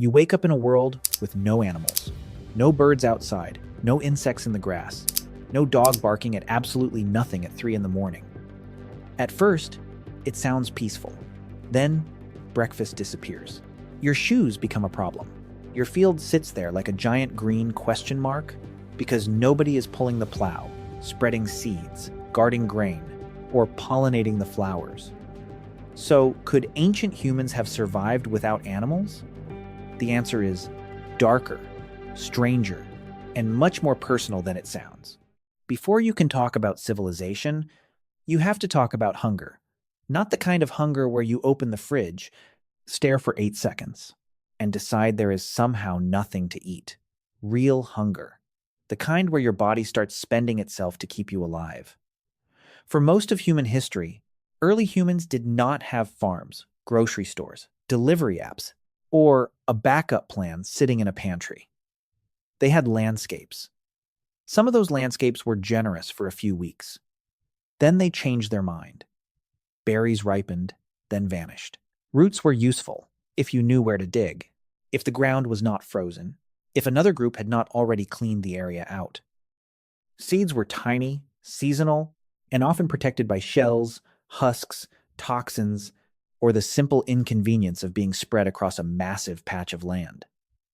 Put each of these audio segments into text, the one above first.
You wake up in a world with no animals, no birds outside, no insects in the grass, no dog barking at absolutely nothing at 3 in the morning. At first, it sounds peaceful. Then, breakfast disappears. Your shoes become a problem. Your field sits there like a giant green question mark because nobody is pulling the plow, spreading seeds, guarding grain, or pollinating the flowers. So, could ancient humans have survived without animals? The answer is darker, stranger, and much more personal than it sounds. Before you can talk about civilization, you have to talk about hunger. Not the kind of hunger where you open the fridge, stare for 8 seconds, and decide there is somehow nothing to eat. Real hunger. The kind where your body starts spending itself to keep you alive. For most of human history, early humans did not have farms, grocery stores, delivery apps, or a backup plan sitting in a pantry. They had landscapes. Some of those landscapes were generous for a few weeks. Then they changed their mind. Berries ripened, then vanished. Roots were useful if you knew where to dig, if the ground was not frozen, if another group had not already cleaned the area out. Seeds were tiny, seasonal, and often protected by shells, husks, toxins, or the simple inconvenience of being spread across a massive patch of land.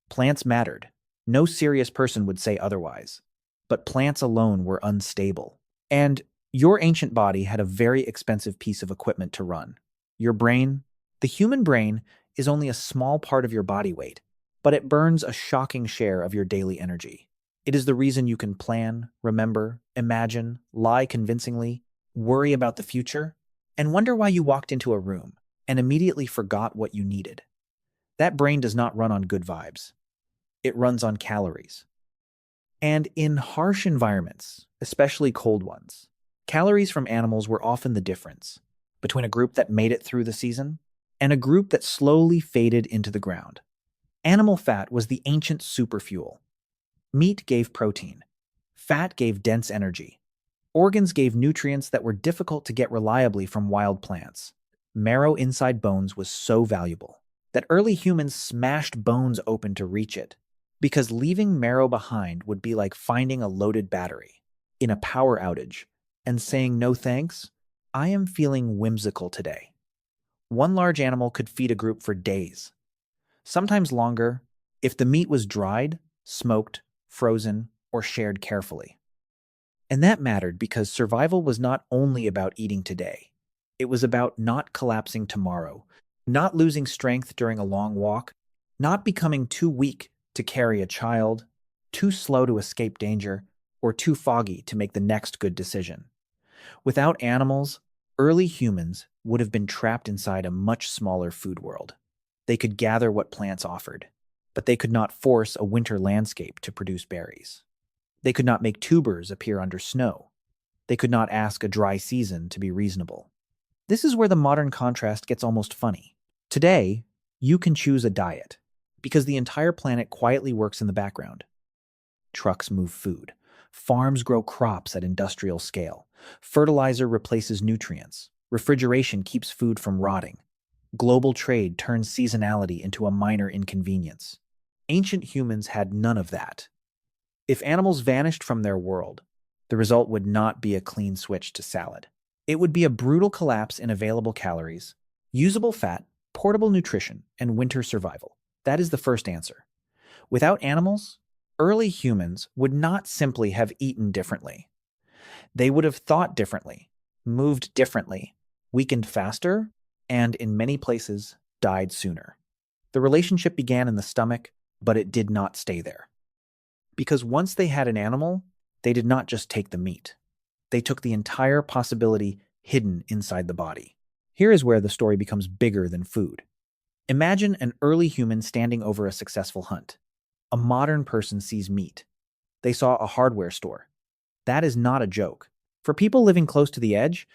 Plants mattered. No serious person would say otherwise. But plants alone were unstable. And your ancient body had a very expensive piece of equipment to run. Your brain, the human brain, is only a small part of your body weight, but it burns a shocking share of your daily energy. It is the reason you can plan, remember, imagine, lie convincingly, worry about the future, and wonder why you walked into a room and immediately forgot what you needed. That brain does not run on good vibes. It runs on calories. And in harsh environments, especially cold ones, calories from animals were often the difference between a group that made it through the season and a group that slowly faded into the ground. Animal fat was the ancient superfuel. Meat gave protein. Fat gave dense energy. Organs gave nutrients that were difficult to get reliably from wild plants. Marrow inside bones was so valuable that early humans smashed bones open to reach it, because leaving marrow behind would be like finding a loaded battery in a power outage and saying no thanks, I am feeling whimsical today. One large animal could feed a group for days, sometimes longer, if the meat was dried, smoked, frozen, or shared carefully. And that mattered because survival was not only about eating today. It was about not collapsing tomorrow, not losing strength during a long walk, not becoming too weak to carry a child, too slow to escape danger, or too foggy to make the next good decision. Without animals, early humans would have been trapped inside a much smaller food world. They could gather what plants offered, but they could not force a winter landscape to produce berries. They could not make tubers appear under snow. They could not ask a dry season to be reasonable. This is where the modern contrast gets almost funny. Today, you can choose a diet because the entire planet quietly works in the background. Trucks move food. Farms grow crops at industrial scale. Fertilizer replaces nutrients. Refrigeration keeps food from rotting. Global trade turns seasonality into a minor inconvenience. Ancient humans had none of that. If animals vanished from their world, the result would not be a clean switch to salad. It would be a brutal collapse in available calories, usable fat, portable nutrition, and winter survival. That is the first answer. Without animals, early humans would not simply have eaten differently. They would have thought differently, moved differently, weakened faster, and in many places, died sooner. The relationship began in the stomach, but it did not stay there. Because once they had an animal, they did not just take the meat. They took the entire possibility hidden inside the body. Here is where the story becomes bigger than food. Imagine an early human standing over a successful hunt. A modern person sees meat. They saw a hardware store. That is not a joke. For people living close to the edge,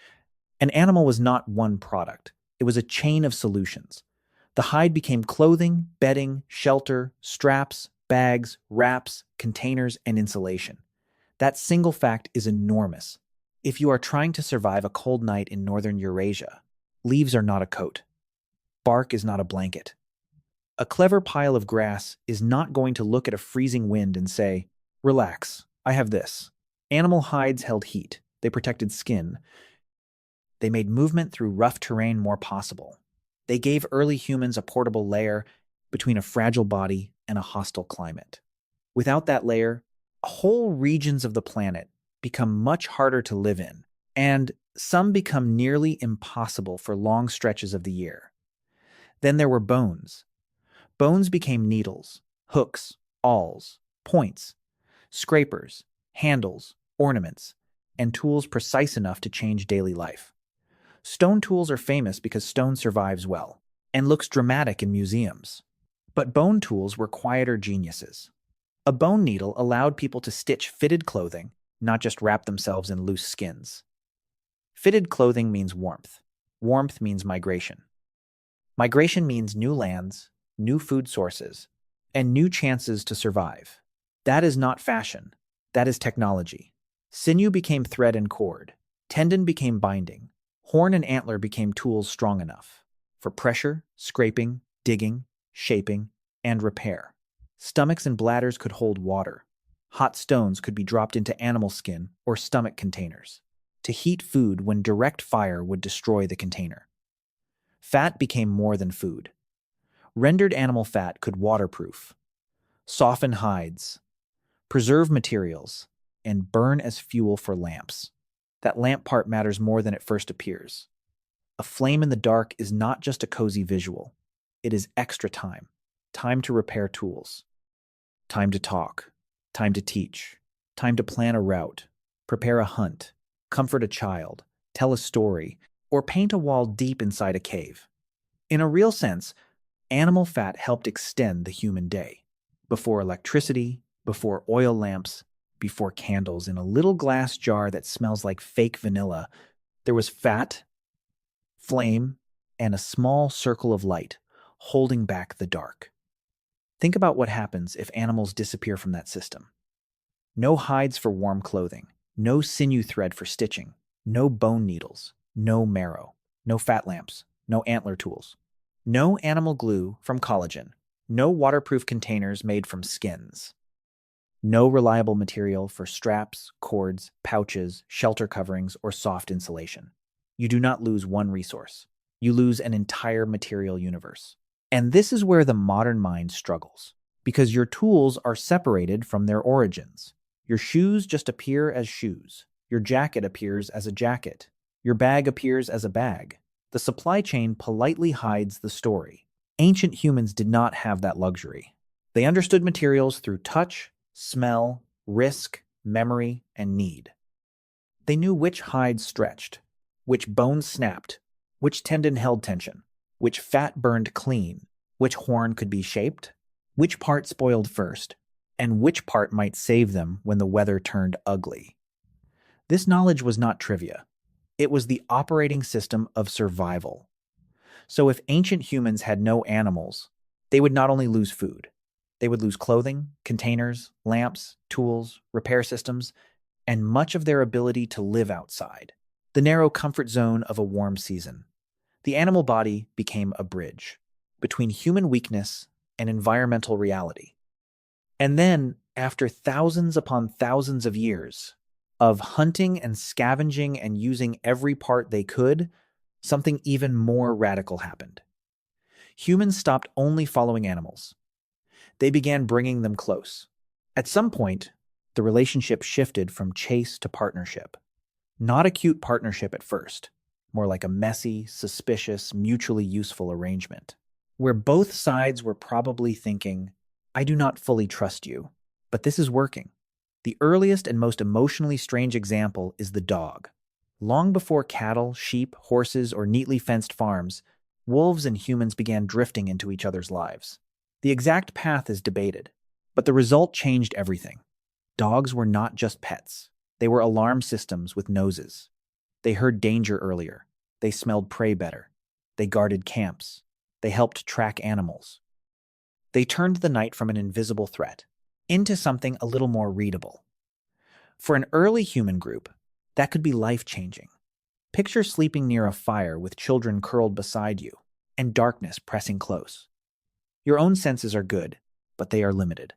an animal was not one product. It was a chain of solutions. The hide became clothing, bedding, shelter, straps, bags, wraps, containers, and insulation. That single fact is enormous. If you are trying to survive a cold night in northern Eurasia, leaves are not a coat. Bark is not a blanket. A clever pile of grass is not going to look at a freezing wind and say, "Relax, I have this." Animal hides held heat. They protected skin. They made movement through rough terrain more possible. They gave early humans a portable layer between a fragile body and a hostile climate. Without that layer, whole regions of the planet become much harder to live in, and some become nearly impossible for long stretches of the year. Then there were bones. Bones became needles, hooks, awls, points, scrapers, handles, ornaments, and tools precise enough to change daily life. Stone tools are famous because stone survives well and looks dramatic in museums. But bone tools were quieter geniuses. A bone needle allowed people to stitch fitted clothing, not just wrap themselves in loose skins. Fitted clothing means warmth. Warmth means migration. Migration means new lands, new food sources, and new chances to survive. That is not fashion. That is technology. Sinew became thread and cord. Tendon became binding. Horn and antler became tools strong enough for pressure, scraping, digging, shaping, and repair. Stomachs and bladders could hold water. Hot stones could be dropped into animal skin or stomach containers to heat food when direct fire would destroy the container. Fat became more than food. Rendered animal fat could waterproof, soften hides, preserve materials, and burn as fuel for lamps. That lamp part matters more than it first appears. A flame in the dark is not just a cozy visual. It is extra time. Time to repair tools. Time to talk. Time to teach. Time to plan a route. Prepare a hunt. Comfort a child. Tell a story. Or paint a wall deep inside a cave. In a real sense, animal fat helped extend the human day. Before electricity, before oil lamps, before candles in a little glass jar that smells like fake vanilla, there was fat, flame, and a small circle of light holding back the dark. Think about what happens if animals disappear from that system. No hides for warm clothing, no sinew thread for stitching, no bone needles, no marrow, no fat lamps, no antler tools, no animal glue from collagen, no waterproof containers made from skins. No reliable material for straps, cords, pouches, shelter coverings, or soft insulation. You do not lose one resource. You lose an entire material universe. And this is where the modern mind struggles, because your tools are separated from their origins. Your shoes just appear as shoes. Your jacket appears as a jacket. Your bag appears as a bag. The supply chain politely hides the story. Ancient humans did not have that luxury. They understood materials through touch, smell, risk, memory, and need. They knew which hide stretched, which bone snapped, which tendon held tension, which fat burned clean, which horn could be shaped, which part spoiled first, and which part might save them when the weather turned ugly. This knowledge was not trivia. It was the operating system of survival. So if ancient humans had no animals, they would not only lose food, they would lose clothing, containers, lamps, tools, repair systems, and much of their ability to live outside, the narrow comfort zone of a warm season. The animal body became a bridge between human weakness and environmental reality. And then, after thousands upon thousands of years of hunting and scavenging and using every part they could, something even more radical happened. Humans stopped only following animals. They began bringing them close. At some point, the relationship shifted from chase to partnership. Not a cute partnership at first, more like a messy, suspicious, mutually useful arrangement, where both sides were probably thinking, "I do not fully trust you, but this is working." The earliest and most emotionally strange example is the dog. Long before cattle, sheep, horses, or neatly fenced farms, wolves and humans began drifting into each other's lives. The exact path is debated, but the result changed everything. Dogs were not just pets. They were alarm systems with noses. They heard danger earlier. They smelled prey better. They guarded camps. They helped track animals. They turned the night from an invisible threat into something a little more readable. For an early human group, that could be life-changing. Picture sleeping near a fire with children curled beside you and darkness pressing close. Your own senses are good, but they are limited.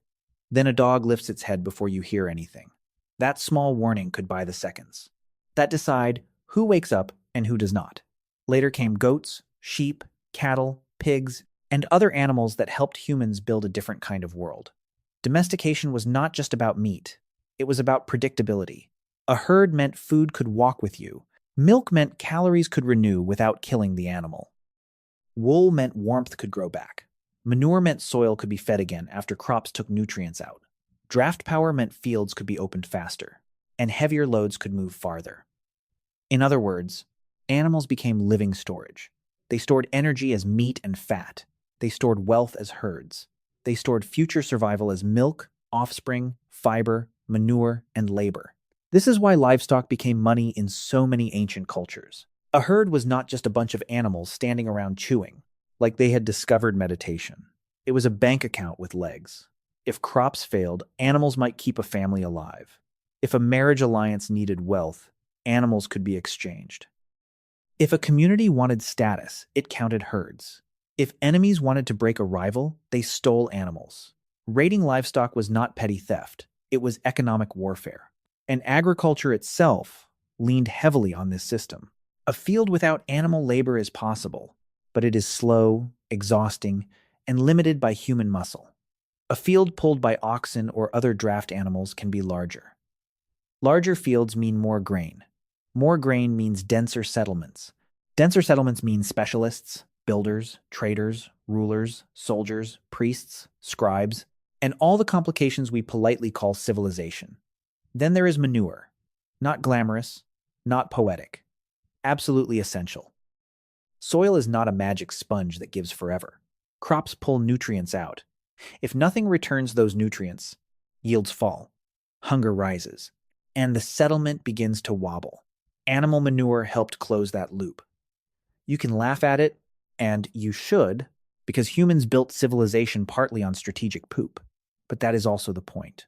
Then a dog lifts its head before you hear anything. That small warning could buy the seconds that decide who wakes up and who does not. Later came goats, sheep, cattle, pigs, and other animals that helped humans build a different kind of world. Domestication was not just about meat, it was about predictability. A herd meant food could walk with you. Milk meant calories could renew without killing the animal. Wool meant warmth could grow back. Manure meant soil could be fed again after crops took nutrients out. Draft power meant fields could be opened faster, and heavier loads could move farther. In other words, animals became living storage. They stored energy as meat and fat. They stored wealth as herds. They stored future survival as milk, offspring, fiber, manure, and labor. This is why livestock became money in so many ancient cultures. A herd was not just a bunch of animals standing around chewing, like they had discovered meditation. It was a bank account with legs. If crops failed, animals might keep a family alive. If a marriage alliance needed wealth, animals could be exchanged. If a community wanted status, it counted herds. If enemies wanted to break a rival, they stole animals. Raiding livestock was not petty theft, it was economic warfare. And agriculture itself leaned heavily on this system. A field without animal labor is possible, but it is slow, exhausting, and limited by human muscle. A field pulled by oxen or other draft animals can be larger. Larger fields mean more grain. More grain means denser settlements. Denser settlements mean specialists, builders, traders, rulers, soldiers, priests, scribes, and all the complications we politely call civilization. Then there is manure. Not glamorous, not poetic. Absolutely essential. Soil is not a magic sponge that gives forever. Crops pull nutrients out. If nothing returns those nutrients, yields fall, hunger rises, and the settlement begins to wobble. Animal manure helped close that loop. You can laugh at it, and you should, because humans built civilization partly on strategic poop. But that is also the point.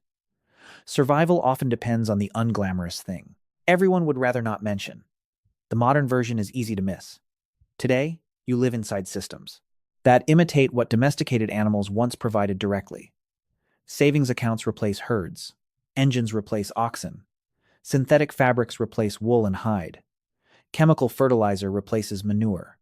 Survival often depends on the unglamorous thing everyone would rather not mention. The modern version is easy to miss. Today, you live inside systems that imitate what domesticated animals once provided directly. Savings accounts replace herds. Engines replace oxen. Synthetic fabrics replace wool and hide. Chemical fertilizer replaces manure.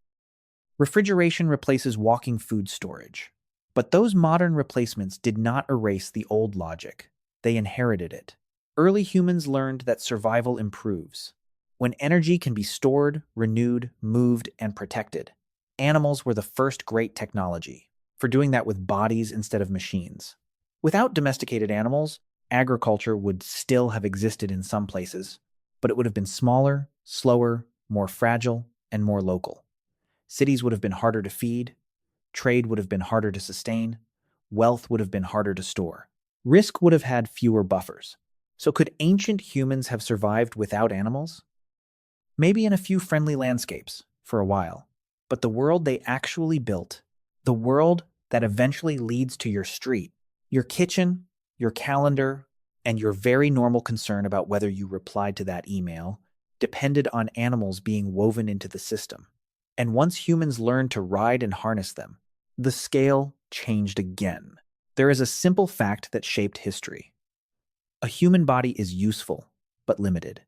Refrigeration replaces walking food storage. But those modern replacements did not erase the old logic. They inherited it. Early humans learned that survival improves when energy can be stored, renewed, moved, and protected. Animals were the first great technology for doing that with bodies instead of machines. Without domesticated animals, agriculture would still have existed in some places, but it would have been smaller, slower, more fragile, and more local. Cities would have been harder to feed, trade would have been harder to sustain, wealth would have been harder to store. Risk would have had fewer buffers. So could ancient humans have survived without animals? Maybe in a few friendly landscapes, for a while. But the world they actually built, the world that eventually leads to your street, your kitchen, your calendar, and your very normal concern about whether you replied to that email, depended on animals being woven into the system. And once humans learned to ride and harness them, the scale changed again. There is a simple fact that shaped history. A human body is useful, but limited.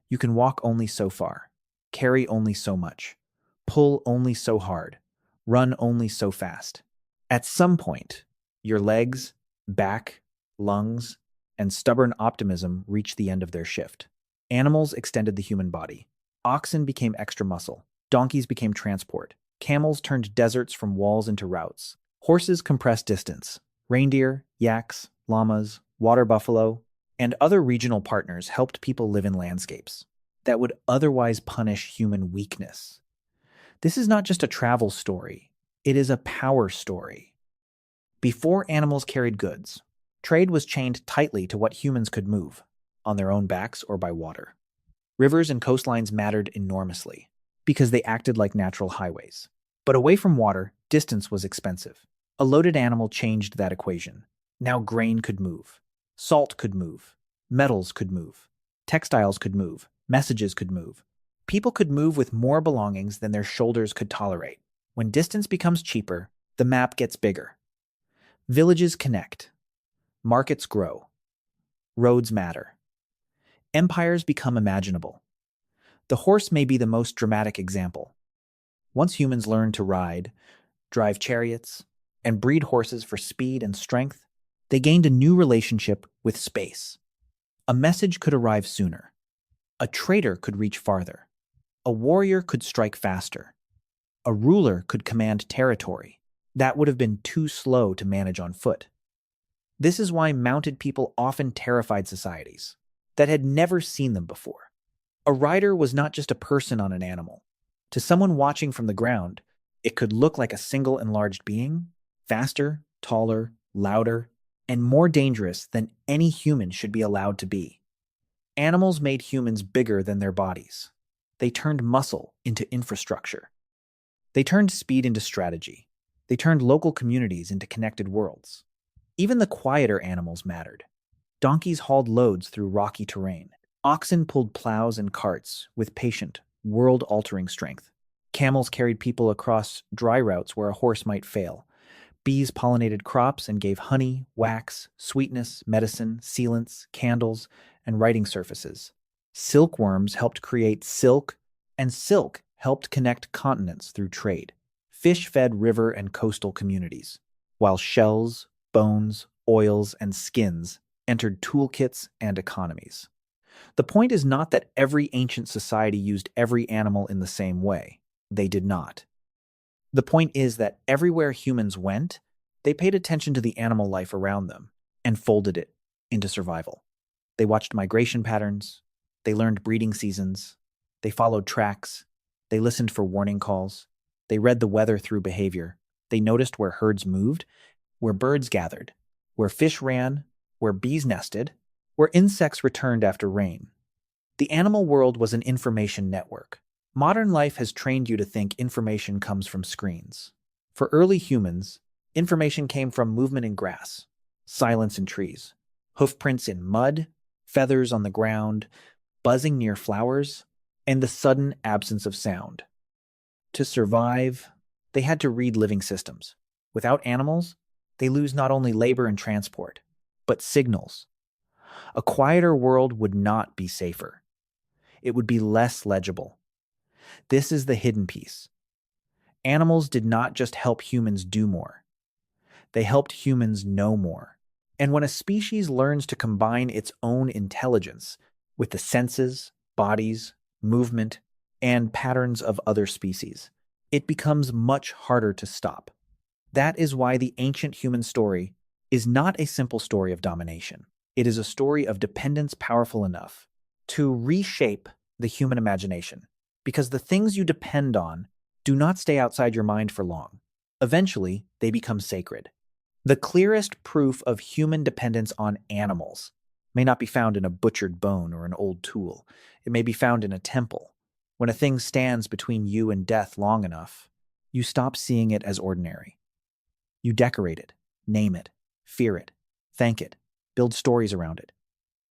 You can walk only so far, carry only so much, pull only so hard, run only so fast. At some point, your legs, back, lungs, and stubborn optimism reach the end of their shift. Animals extended the human body. Oxen became extra muscle. Donkeys became transport. Camels turned deserts from walls into routes. Horses compressed distance. Reindeer, yaks, llamas, water buffalo, and other regional partners helped people live in landscapes that would otherwise punish human weakness. This is not just a travel story, it is a power story. Before animals carried goods, trade was chained tightly to what humans could move, on their own backs or by water. Rivers and coastlines mattered enormously, because they acted like natural highways. But away from water, distance was expensive. A loaded animal changed that equation. Now grain could move. Salt could move. Metals could move. Textiles could move. Messages could move. People could move with more belongings than their shoulders could tolerate. When distance becomes cheaper, The map gets bigger. Villages connect. Markets grow. Roads matter. Empires become imaginable. The horse may be the most dramatic example. Once humans learned to ride, drive chariots, and breed horses for speed and strength, they gained a new relationship with space. A message could arrive sooner. A trader could reach farther. A warrior could strike faster. A ruler could command territory. That would have been too slow to manage on foot. This is why mounted people often terrified societies that had never seen them before. A rider was not just a person on an animal. To someone watching from the ground, it could look like a single enlarged being, faster, taller, louder, and more dangerous than any human should be allowed to be. Animals made humans bigger than their bodies. They turned muscle into infrastructure. They turned speed into strategy. They turned local communities into connected worlds. Even the quieter animals mattered. Donkeys hauled loads through rocky terrain. Oxen pulled plows and carts with patient, world-altering strength. Camels carried people across dry routes where a horse might fail. Bees pollinated crops and gave honey, wax, sweetness, medicine, sealants, candles, and writing surfaces. Silkworms helped create silk, and silk helped connect continents through trade. Fish fed river and coastal communities, while shells, bones, oils, and skins entered toolkits and economies. The point is not that every ancient society used every animal in the same way. They did not. The point is that everywhere humans went, they paid attention to the animal life around them and folded it into survival. They watched migration patterns, they learned breeding seasons, they followed tracks, they listened for warning calls, they read the weather through behavior, they noticed where herds moved, where birds gathered, where fish ran, where bees nested, where insects returned after rain. The animal world was an information network. Modern life has trained you to think information comes from screens. For early humans, information came from movement in grass, silence in trees, hoofprints in mud, feathers on the ground, buzzing near flowers, and the sudden absence of sound. To survive, they had to read living systems. Without animals, they lose not only labor and transport, but signals. A quieter world would not be safer. It would be less legible. This is the hidden piece. Animals did not just help humans do more. They helped humans know more. And when a species learns to combine its own intelligence with the senses, bodies, movement, and patterns of other species, it becomes much harder to stop. That is why the ancient human story is not a simple story of domination. It is a story of dependence powerful enough to reshape the human imagination, because the things you depend on do not stay outside your mind for long. Eventually, they become sacred. The clearest proof of human dependence on animals may not be found in a butchered bone or an old tool. It may be found in a temple. When a thing stands between you and death long enough, you stop seeing it as ordinary. You decorate it, name it, fear it, thank it, build stories around it,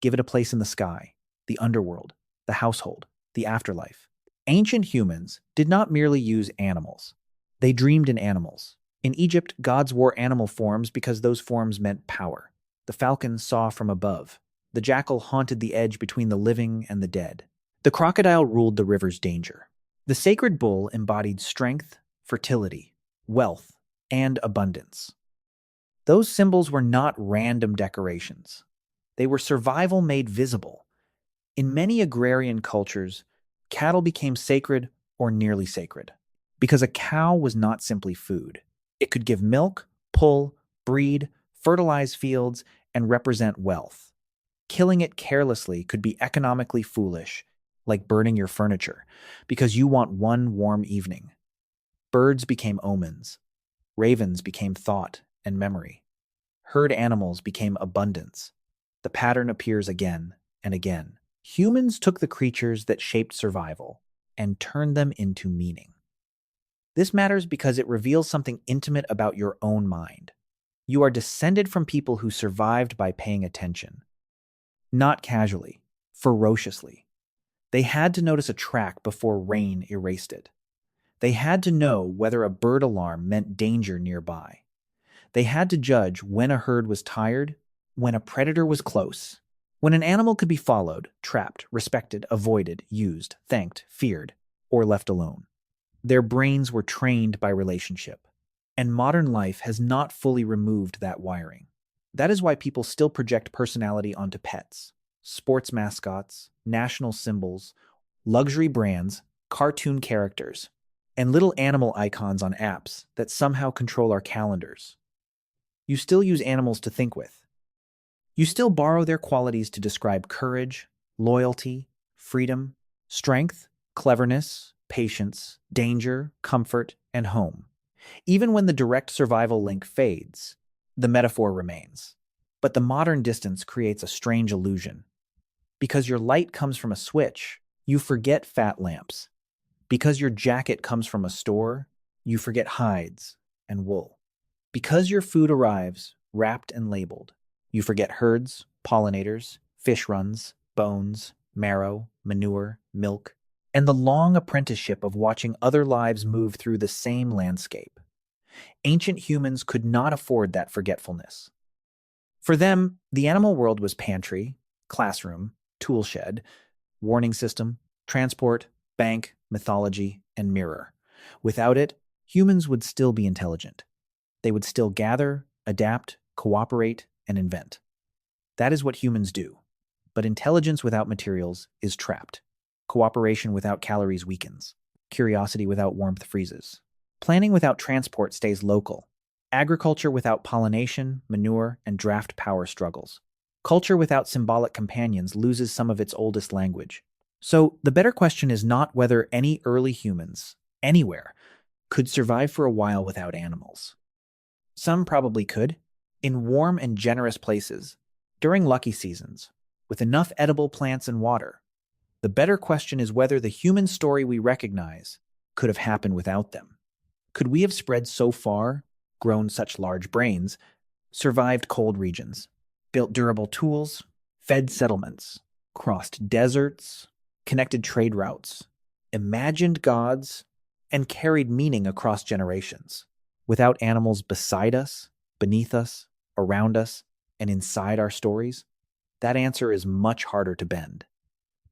give it a place in the sky, the underworld, the household, the afterlife. Ancient humans did not merely use animals. They dreamed in animals. In Egypt, gods wore animal forms because those forms meant power. The falcon saw from above. The jackal haunted the edge between the living and the dead. The crocodile ruled the river's danger. The sacred bull embodied strength, fertility, wealth, and abundance. Those symbols were not random decorations. They were survival made visible. In many agrarian cultures, cattle became sacred or nearly sacred, because a cow was not simply food. It could give milk, pull, breed, fertilize fields, and represent wealth. Killing it carelessly could be economically foolish, like burning your furniture, because you want one warm evening. Birds became omens. Ravens became thought and memory. Herd animals became abundance. The pattern appears again and again. Humans took the creatures that shaped survival and turned them into meaning. This matters because it reveals something intimate about your own mind. You are descended from people who survived by paying attention. Not casually, ferociously. They had to notice a track before rain erased it. They had to know whether a bird alarm meant danger nearby. They had to judge when a herd was tired, when a predator was close, when an animal could be followed, trapped, respected, avoided, used, thanked, feared, or left alone. Their brains were trained by relationship, and modern life has not fully removed that wiring. That is why people still project personality onto pets, sports mascots, national symbols, luxury brands, cartoon characters, and little animal icons on apps that somehow control our calendars. You still use animals to think with. You still borrow their qualities to describe courage, loyalty, freedom, strength, cleverness, patience, danger, comfort, and home. Even when the direct survival link fades, the metaphor remains. But the modern distance creates a strange illusion. Because your light comes from a switch, you forget fat lamps. Because your jacket comes from a store, you forget hides and wool. Because your food arrives wrapped and labeled, you forget herds, pollinators, fish runs, bones, marrow, manure, milk, and the long apprenticeship of watching other lives move through the same landscape. Ancient humans could not afford that forgetfulness. For them, the animal world was pantry, classroom, tool shed, warning system, transport, bank, mythology, and mirror. Without it, humans would still be intelligent. They would still gather, adapt, cooperate, and invent. That is what humans do. But intelligence without materials is trapped. Cooperation without calories weakens. Curiosity without warmth freezes. Planning without transport stays local. Agriculture without pollination, manure, and draft power struggles. Culture without symbolic companions loses some of its oldest language. So, the better question is not whether any early humans, anywhere, could survive for a while without animals. Some probably could, in warm and generous places, during lucky seasons, with enough edible plants and water. The better question is whether the human story we recognize could have happened without them. Could we have spread so far, grown such large brains, survived cold regions, built durable tools, fed settlements, crossed deserts, connected trade routes, imagined gods, and carried meaning across generations, without animals beside us, beneath us, around us, and inside our stories? That answer is much harder to bend.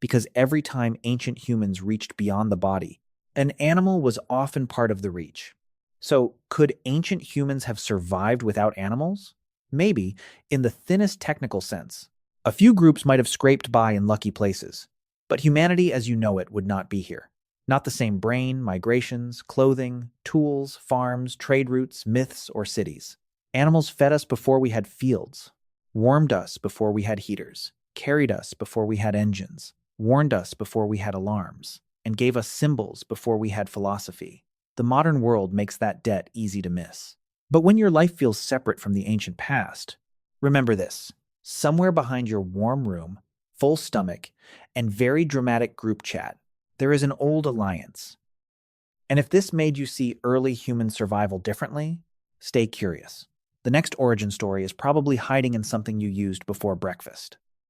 Because every time ancient humans reached beyond the body, an animal was often part of the reach. So, could ancient humans have survived without animals? Maybe, in the thinnest technical sense. A few groups might have scraped by in lucky places, but humanity as you know it would not be here. Not the same brain, migrations, clothing, tools, farms, trade routes, myths, or cities. Animals fed us before we had fields, warmed us before we had heaters, carried us before we had engines, warned us before we had alarms, and gave us symbols before we had philosophy. The modern world makes that debt easy to miss. But when your life feels separate from the ancient past, remember this. Somewhere behind your warm room, full stomach, and very dramatic group chat, there is an old alliance. And if this made you see early human survival differently, stay curious. The next origin story is probably hiding in something you used before breakfast.